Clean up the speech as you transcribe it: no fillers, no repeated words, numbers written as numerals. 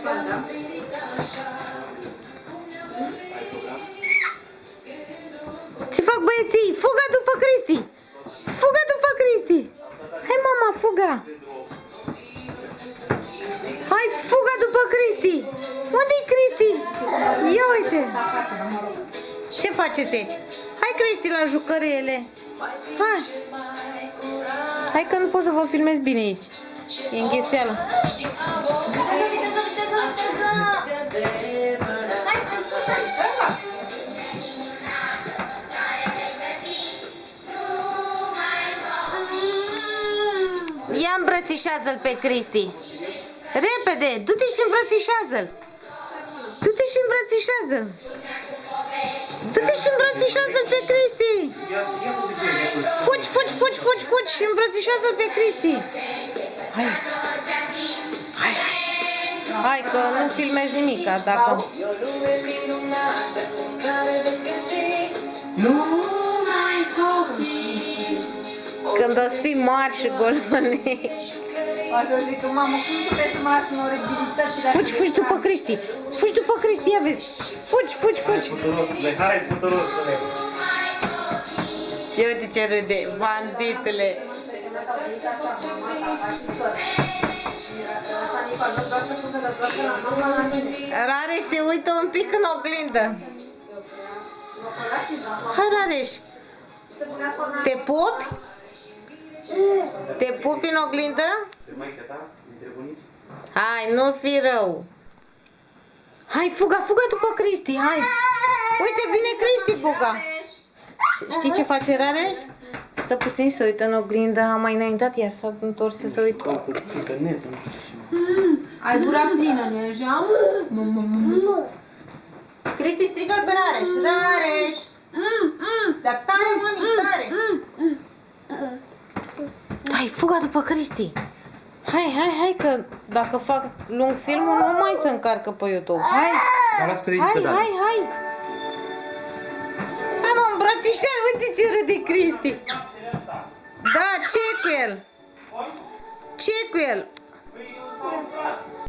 Ce fac băieții? Fuga după Cristi! Fuga după Cristi! Hai mama, fuga! Hai, fuga după Cristi! Unde-i Cristi? Ia uite! Ce faceți aici? Hai Cristi la jucăriile! Hai! Hai că nu pot să vă filmez bine aici. E înghesuială. Ia îmbrățișează-l pe Cristi. Repede, du-te și îmbrățișează-l. Du-te și îmbrățișează-l. Du-te și îmbrățișează-l pe Cristi. Fugi, fugi, fugi, fugi, fugi și îmbrățișează-l pe Cristi. Hai. Hai. Hai că nu filmezi nimic, dacă... Când o să fii mari și golmănești. O să zic, mamă, cum puteți să mă lași în orabilitățile? Fugi, fugi după Cristi. Fugi după Cristi, ia vezi. Fugi, fugi, fugi. Hai, puturosule. Ia uite ce râde, banditele. Rareș se uită un pic în oglindă. Hai, Rareș. Te pupi? Te pupi în oglindă? Hai, nu fi rău. Hai, fuga, fuga după Cristi, hai. Uite, vine Cristi, fuga. Știi ce face Rareș? Stă puțin, se uită în oglindă, a mai înaintat, iar s-a întors să se uită. Ai gura plină, nu e așa? Cristi, strigă-l pe Rareș. Rareș! Dar tare, mami, tare! Hai, fuga după Cristi. Hai, hai, hai, că dacă fac lung filmul, nu mai se încarcă pe YouTube. Hai, hai, hai, hai. Hai, mă, îmbrățișat, uite ce râde Cristi. Da, ce cu el? Ce cu el?